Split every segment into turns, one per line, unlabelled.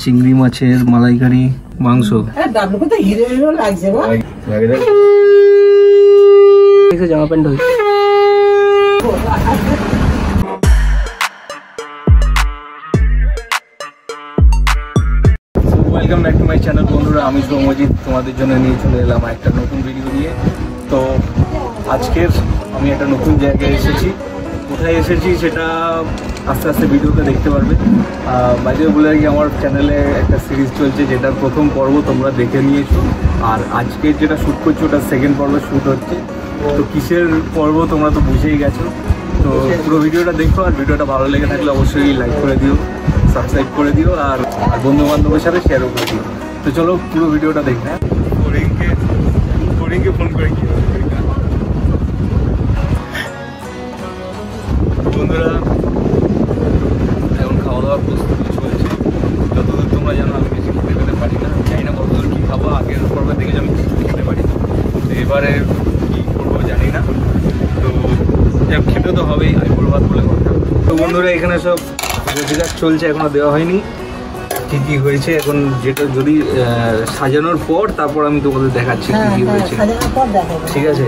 চিংড়ি মাছের মালাইকারি মাংস। জামা প্যান্ট হয়েছে। Welcome back to my channel বন্ধুরা, আমি সৌমজিৎ তোমাদের জন্য নিয়ে চলে এলাম একটা নতুন ভিডিও নিয়ে। তো আজকের আমি একটা নতুন জায়গায় এসেছি। কোথায় এসেছি সেটা আস্তে আস্তে ভিডিওতে দেখতে পারবে। বাইরে বলে রাখি, আমার চ্যানেলে একটা সিরিজ চলছে যেটার প্রথম পর্ব তোমরা দেখে নিয়েছো, আর আজকের যেটা শ্যুট করছি ওটার সেকেন্ড পর্ব শ্যুট হচ্ছে। তো কিসের পর্ব তোমরা তো বুঝেই গেছো। তো পুরো ভিডিওটা দেখো, আর ভিডিওটা ভালো লেগে থাকলে অবশ্যই লাইক করে দিও, সাবস্ক্রাইব করে দিও, আর বন্ধু বান্ধবের সাথে শেয়ারও করে দিও। তো চলো পুরো ভিডিওটা দেখবে। হরিণকে ফোন করে কি বন্ধুরা, এখন খাওয়া দাওয়ার প্রস্তুতি চলছে। যতদূর তোমরা জানো আমি বেশি খেতে পারি না, জানি না কতদূর কী খাবো। আগের পর্বে দেখে আমি খেতে পারি, তো এবারে কী করবো জানি না। তো যা খেতে তো হবেই, আমি ভাত বলে কথা। তো বন্ধুরা, এখানে সব রোজগার চলছে, এখনো দেওয়া হয়নি। কী কী হয়েছে এখন, যেটা যদি সাজানোর পর তারপর আমি তোমাদের দেখাচ্ছি কী কী হয়েছে, ঠিক আছে?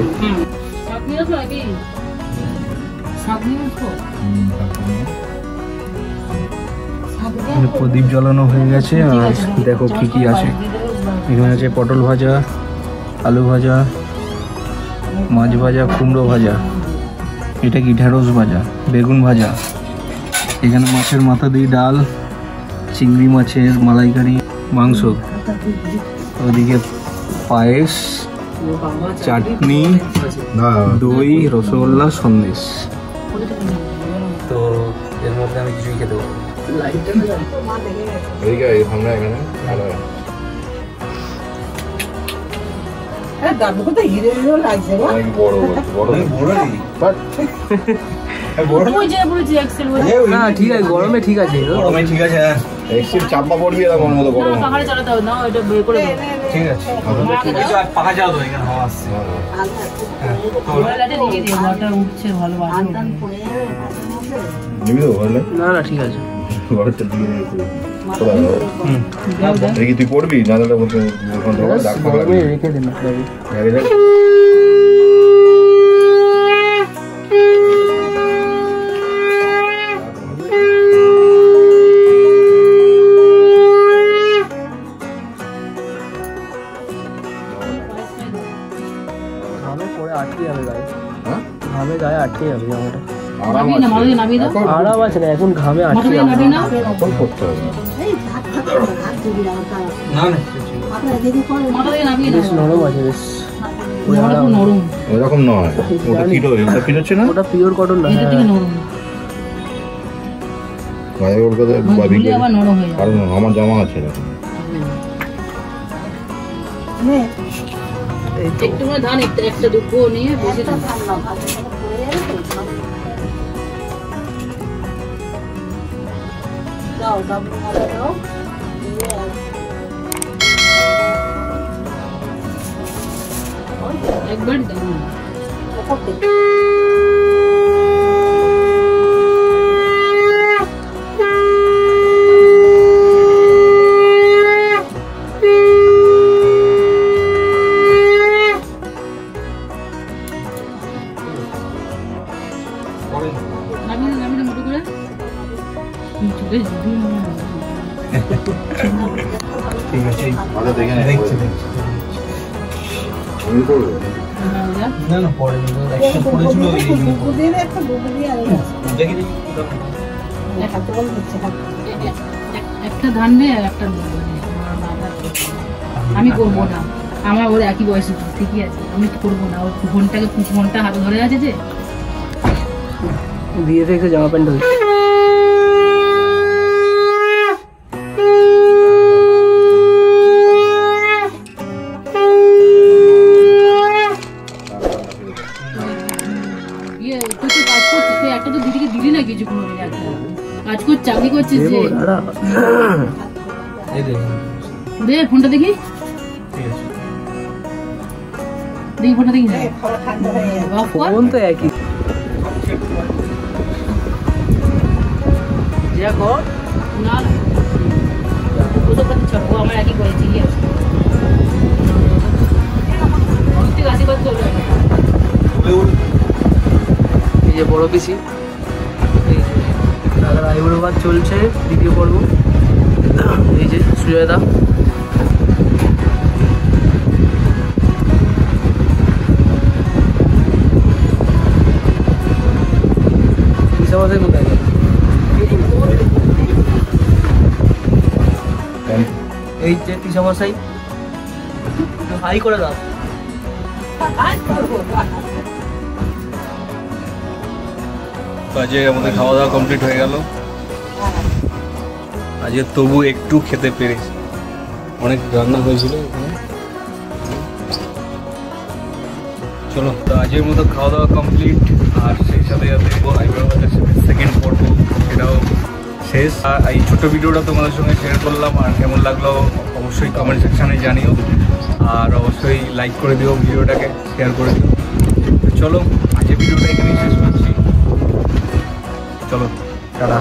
প্রদীপ জ্বালানো হয়ে গেছে, আর দেখো কি কি আছে। এখানে আছে পটল ভাজা, আলু ভাজা, মাছ ভাজা, কুমড়ো ভাজা, এটা কি ঢেঁড়স ভাজা, বেগুন ভাজা, এখানে মাছের মাথা দিয়ে ডাল, চিংড়ি মাছের মালাইকারি মাংস, ওদিকে পায়েস, চাটনি, দই, রসগোল্লা, সন্দেশ। তো এর মধ্যে আমি কিছুই খেতে পারবো। না ঠিক আছে, গরমে ঠিক আছে, গরমে ঠিক আছে। চাপা পড়বি এরকম মতো গরম, ঠিক আছে। পাখা চালাতে হবে, এখানে হাওয়া আসছে। না না ঠিক আছে, তুই পড়বি না রেখে দিন। আটকে যাবে গায়ে, ঘামে গায়ে আটকে যাবে জামাটা। আরাম আছে না, এখন ঘামে আটকে যাবে। বেশ নরম আছে, বেশ ওরকম নয়। ওটা পিওর কটন না, কারণ আমার জামা আছে এরকম। একটু ধান একটা দুটো নিয়ে বেশি দাও দাও দাও একবার দাও। ঠিক আছে, না না পরে একটা ধান নেই, একটা আমি করবো না। আমার ওর একই বয়সে, ঠিকই আছে, আমি করবো না। ওর ফোনটা হাতে ধরে আছে যে দিয়ে রেখে জামা প্যান্ট হয়েছে। একটা তো দিদিকে দিলি না কিছু, কোনো কাজ করছে, চাকরি করছিস যে। দে ফোনটা দেখি, দেখি ফোনটা দেখি। ফোন তো একই। দেখো না
ওসব কথা চলো, ও আমার একই করে ঠিকই আছে। ঠিক আশীর্বাদ করবে।
এই যে বড় পিসি, দাদার আইবুড়োবাদ চলছে দ্বিতীয় পর্ব। এই যে সুজয়দা, পিসাবাসের কোথায় গেল? এই যে পিসাবাসাই হাই করে দাও।
আজকে আমাদের খাওয়া দাওয়া কমপ্লিট হয়ে গেল। আজকে তবু একটু খেতে পেরেছি, অনেক রান্না হয়েছিল এখানে। চলো, তো আজকের মতো খাওয়া দাওয়া কমপ্লিট, আর সেই সাথে সাথে হায়দ্রাবাদের সেকেন্ড পর্ব সেটাও শেষ। আর এই ছোটো ভিডিওটা তোমাদের সঙ্গে শেয়ার করলাম, আর কেমন লাগলো অবশ্যই কমেন্ট সেকশানে জানিও, আর অবশ্যই লাইক করে দিও, ভিডিওটাকে শেয়ার করে দিও। চলো, আজকের ভিডিওটা এখানেই শেষ করছি। চলো, টাটা।